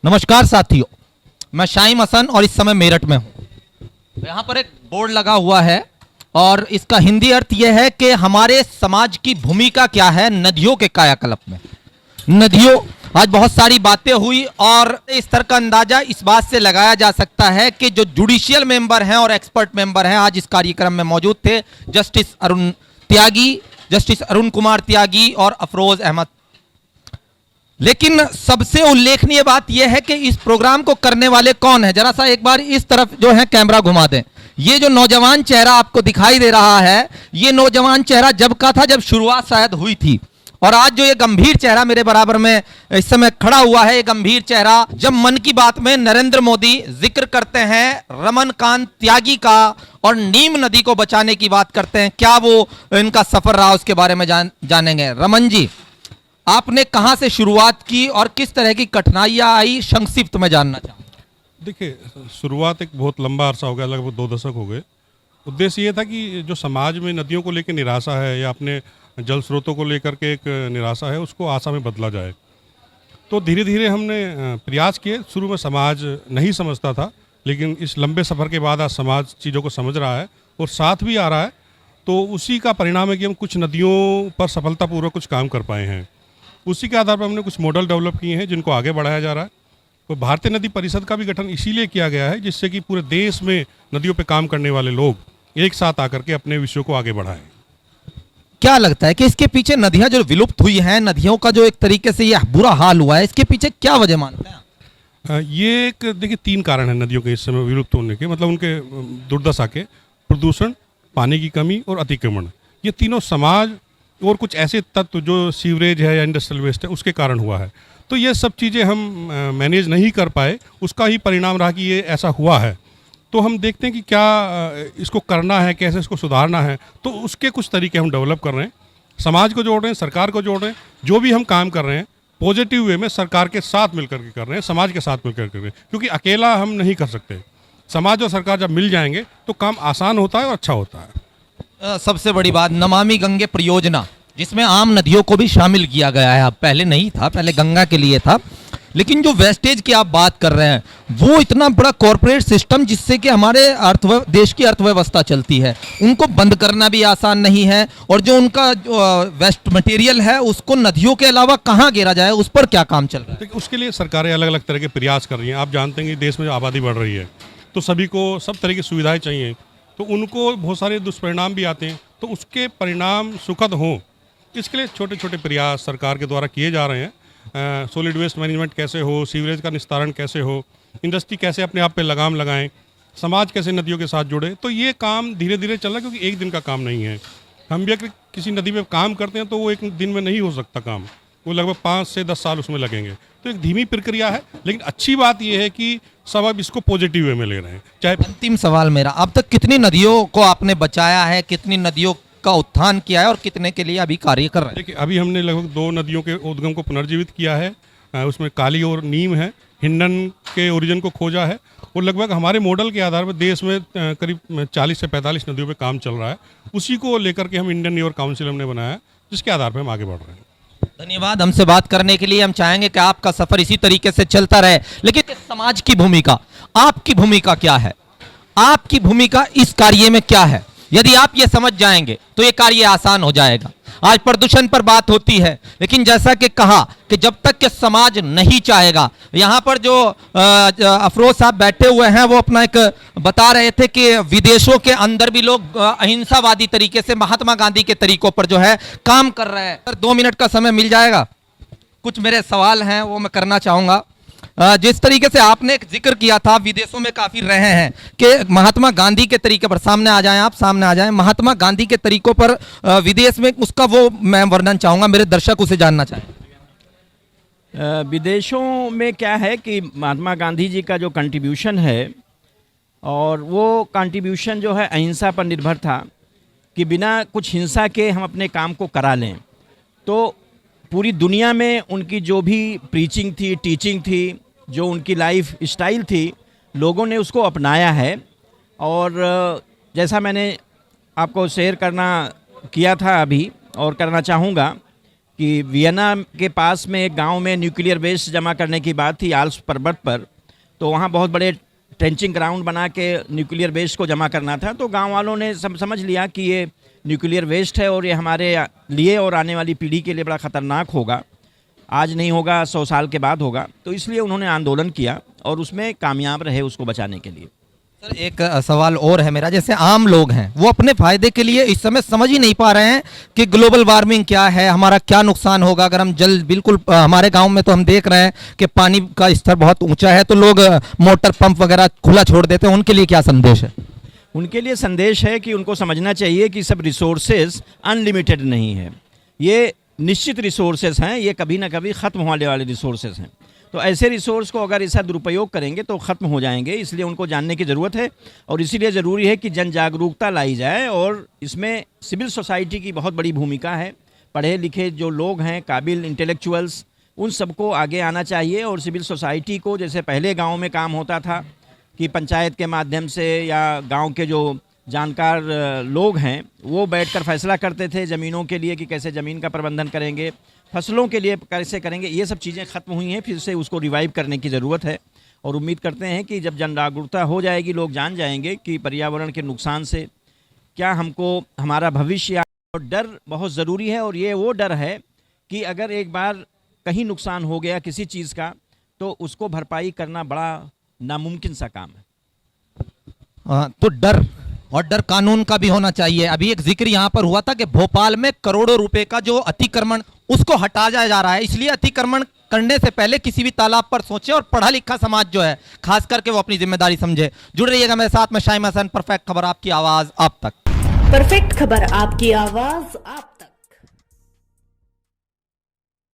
नमस्कार साथियों, मैं शाइम हसन और इस समय मेरठ में हूं। यहाँ पर एक बोर्ड लगा हुआ है और इसका हिंदी अर्थ यह है कि हमारे समाज की भूमिका क्या है नदियों के कायाकल्प में। नदियों, आज बहुत सारी बातें हुई और इस तरह का अंदाजा इस बात से लगाया जा सकता है कि जो जुडिशियल मेंबर हैं और एक्सपर्ट मेंबर हैं आज इस कार्यक्रम में मौजूद थे, जस्टिस अरुण कुमार त्यागी और अफरोज अहमद। लेकिन सबसे उल्लेखनीय बात यह है कि इस प्रोग्राम को करने वाले कौन है। जरा सा एक बार इस तरफ जो है कैमरा घुमा दें। ये जो नौजवान चेहरा आपको दिखाई दे रहा है, ये नौजवान चेहरा जब का था जब शुरुआत शायद हुई थी, और आज जो ये गंभीर चेहरा मेरे बराबर में इस समय खड़ा हुआ है, ये गंभीर चेहरा जब मन की बात में नरेंद्र मोदी जिक्र करते हैं रमनकांत त्यागी का और नीम नदी को बचाने की बात करते हैं, क्या वो इनका सफर रहा उसके बारे में जानेंगे। रमन जी, आपने कहां से शुरुआत की और किस तरह की कठिनाइयां आई, संक्षिप्त में जानना चाहूंगा। देखिए, शुरुआत एक बहुत लंबा अरसा हो गया, लगभग 2 दशक हो गए। उद्देश्य ये था कि जो समाज में नदियों को लेकर निराशा है या अपने जल स्रोतों को लेकर के एक निराशा है, उसको आशा में बदला जाए। तो धीरे धीरे हमने प्रयास किए। शुरू में समाज नहीं समझता था, लेकिन इस लंबे सफ़र के बाद आज समाज चीज़ों को समझ रहा है और साथ भी आ रहा है। तो उसी का परिणाम है कि हम कुछ नदियों पर सफलतापूर्वक कुछ काम कर पाए हैं। उसी के आधार पर हमने कुछ मॉडल डेवलप किए हैं जिनको आगे बढ़ाया जा रहा है। तो भारतीय नदी परिषद का भी गठन इसीलिए किया गया है जिससे कि पूरे देश में नदियों पर काम करने वाले लोग एक साथ आकर के अपने विषयों को आगे बढ़ाएं। क्या लगता है कि इसके पीछे नदियां जो विलुप्त हुई हैं, नदियों का जो एक तरीके से यह बुरा हाल हुआ है, इसके पीछे क्या वजह मानते हैं? ये एक देखिए 3 कारण हैं नदियों के इस समय विलुप्त होने के, मतलब उनके दुर्दशा के। प्रदूषण, पानी की कमी और अतिक्रमण, ये तीनों समाज और कुछ ऐसे तत्व जो सीवरेज है या इंडस्ट्रियल वेस्ट है उसके कारण हुआ है। तो ये सब चीज़ें हम मैनेज नहीं कर पाए, उसका ही परिणाम रहा कि ये ऐसा हुआ है। तो हम देखते हैं कि क्या इसको करना है, कैसे इसको सुधारना है, तो उसके कुछ तरीके हम डेवलप कर रहे हैं। समाज को जोड़ रहे हैं, सरकार को जोड़ रहे हैं। जो भी हम काम कर रहे हैं पॉजिटिव वे में सरकार के साथ मिलकर के कर रहे हैं, समाज के साथ मिलकर कर रहे हैं, क्योंकि अकेला हम नहीं कर सकते। समाज और सरकार जब मिल जाएंगे तो काम आसान होता है और अच्छा होता है। सबसे बड़ी बात नमामि गंगे परियोजना, जिसमें आम नदियों को भी शामिल किया गया है। अब पहले नहीं था, पहले गंगा के लिए था। लेकिन जो वेस्टेज की आप बात कर रहे हैं, वो इतना बड़ा कॉरपोरेट सिस्टम जिससे कि हमारे देश की अर्थव्यवस्था चलती है, उनको बंद करना भी आसान नहीं है। और जो उनका वेस्ट मटेरियल है उसको नदियों के अलावा कहाँ गिरा जाए, उस पर क्या काम चल रहा है? देखिए, उसके लिए सरकारें अलग अलग तरह के प्रयास कर रही हैं। आप जानते हैं कि देश में आबादी बढ़ रही है, तो सभी को सब तरह की सुविधाएं चाहिए, तो उनको बहुत सारे दुष्परिणाम भी आते हैं। तो उसके परिणाम सुखद हों, इसके लिए छोटे छोटे प्रयास सरकार के द्वारा किए जा रहे हैं। सॉलिड वेस्ट मैनेजमेंट कैसे हो, सीवरेज का निस्तारण कैसे हो, इंडस्ट्री कैसे अपने आप पे लगाम लगाएं, समाज कैसे नदियों के साथ जुड़े। तो ये काम धीरे धीरे चल रहा है, क्योंकि एक दिन का काम नहीं है। हम भी अगर किसी नदी पे काम करते हैं तो वो एक दिन में नहीं हो सकता काम, वो लगभग 5 से 10 साल उसमें लगेंगे। तो एक धीमी प्रक्रिया है, लेकिन अच्छी बात यह है कि सब अब इसको पॉजिटिव वे में ले रहे हैं। चाहे अंतिम सवाल मेरा, अब तक कितनी नदियों को आपने बचाया है, कितनी नदियों का उत्थान किया है और कितने के लिए अभी कार्य कर रहे हैं? देखिए, अभी हमने लगभग 2 नदियों के उद्गम को पुनर्जीवित किया है। उसमें काली और नीम है। हिंडन के ओरिजिन को खोजा है और लगभग हमारे मॉडल के आधार पर देश में करीब 40 से 45 नदियों पे काम चल रहा है। उसी को लेकर के हम इंडियन रिवर काउंसिल हमने बनाया है, जिसके आधार पर हम आगे बढ़ रहे हैं। धन्यवाद हमसे बात करने के लिए। हम चाहेंगे कि आपका सफर इसी तरीके से चलता रहे। लेकिन समाज की भूमिका, आपकी भूमिका क्या है? आपकी भूमिका इस कार्य में क्या है? यदि आप ये समझ जाएंगे तो ये कार्य आसान हो जाएगा। आज प्रदूषण पर बात होती है, लेकिन जैसा कि कहा कि जब तक कि समाज नहीं चाहेगा, यहाँ पर जो अफरोज साहब बैठे हुए हैं वो अपना एक बता रहे थे कि विदेशों के अंदर भी लोग अहिंसावादी तरीके से महात्मा गांधी के तरीकों पर जो है काम कर रहे हैं। 2 मिनट का समय मिल जाएगा? कुछ मेरे सवाल हैं वो मैं करना चाहूँगा। जिस तरीके से आपने एक जिक्र किया था, विदेशों में काफी रहे हैं, कि महात्मा गांधी के तरीके पर, सामने आ जाएं आप, सामने आ जाएं, महात्मा गांधी के तरीकों पर विदेश में उसका वो मैं वर्णन चाहूंगा, मेरे दर्शक उसे जानना चाहें। विदेशों में क्या है कि महात्मा गांधी जी का जो कंट्रीब्यूशन है, और वो कंट्रीब्यूशन जो है अहिंसा पर निर्भर था कि बिना कुछ हिंसा के हम अपने काम को करा लें। तो पूरी दुनिया में उनकी जो भी प्रीचिंग थी, टीचिंग थी, जो उनकी लाइफ स्टाइल थी, लोगों ने उसको अपनाया है। और जैसा मैंने आपको शेयर किया था अभी और करना चाहूँगा कि वियना के पास में एक गांव में न्यूक्लियर वेस्ट जमा करने की बात थी आल्प्स पर्वत पर, तो वहाँ बहुत बड़े ट्रेंचिंग ग्राउंड बना के न्यूक्लियर वेस्ट को जमा करना था। तो गांव वालों ने समझ लिया कि ये न्यूक्लियर वेस्ट है और ये हमारे लिए और आने वाली पीढ़ी के लिए बड़ा ख़तरनाक होगा, आज नहीं होगा 100 साल के बाद होगा। तो इसलिए उन्होंने आंदोलन किया और उसमें कामयाब रहे उसको बचाने के लिए। सर एक सवाल और है मेरा, जैसे आम लोग हैं वो अपने फायदे के लिए इस समय समझ ही नहीं पा रहे हैं कि ग्लोबल वार्मिंग क्या है, हमारा क्या नुकसान होगा अगर हम जल बिल्कुल हमारे गांव में तो हम देख रहे हैं कि पानी का स्तर बहुत ऊंचा है तो लोग मोटर पंप वगैरह खुला छोड़ देते हैं, उनके लिए क्या संदेश है? उनके लिए संदेश है कि उनको समझना चाहिए कि सब रिसोर्सेज अनलिमिटेड नहीं है, ये निश्चित रिसोर्सेज हैं, ये कभी ना कभी ख़त्म होने वाले रिसोर्सेज हैं। तो ऐसे रिसोर्स को अगर ऐसा दुरुपयोग करेंगे तो ख़त्म हो जाएंगे, इसलिए उनको जानने की ज़रूरत है और इसीलिए ज़रूरी है कि जन जागरूकता लाई जाए और इसमें सिविल सोसाइटी की बहुत बड़ी भूमिका है। पढ़े लिखे जो लोग हैं, काबिल इंटेलेक्चुअल्स, उन सबको आगे आना चाहिए और सिविल सोसाइटी को, जैसे पहले गांव में काम होता था कि पंचायत के माध्यम से या गांव के जो जानकार लोग हैं वो बैठकर फैसला करते थे ज़मीनों के लिए कि कैसे ज़मीन का प्रबंधन करेंगे, फसलों के लिए कैसे करेंगे, ये सब चीज़ें ख़त्म हुई हैं। फिर से उसको रिवाइव करने की ज़रूरत है और उम्मीद करते हैं कि जब जन जागरूकता हो जाएगी, लोग जान जाएंगे कि पर्यावरण के नुकसान से क्या हमको हमारा भविष्य, और डर बहुत ज़रूरी है। और ये वो डर है कि अगर एक बार कहीं नुकसान हो गया किसी चीज़ का तो उसको भरपाई करना बड़ा नामुमकिन सा काम है। तो डर और डर कानून का भी होना चाहिए। अभी एक जिक्र यहाँ पर हुआ था कि भोपाल में करोड़ों रुपए का जो अतिक्रमण उसको हटाया जा रहा है, इसलिए अतिक्रमण करने से पहले किसी भी तालाब पर सोचे और पढ़ा लिखा समाज जो है खास करके वो अपनी जिम्मेदारी समझे। जुड़ रहिएगा मेरे साथ में शाइम हसन, परफेक्ट खबर आपकी आवाज आप तक। परफेक्ट खबर आपकी आवाज आप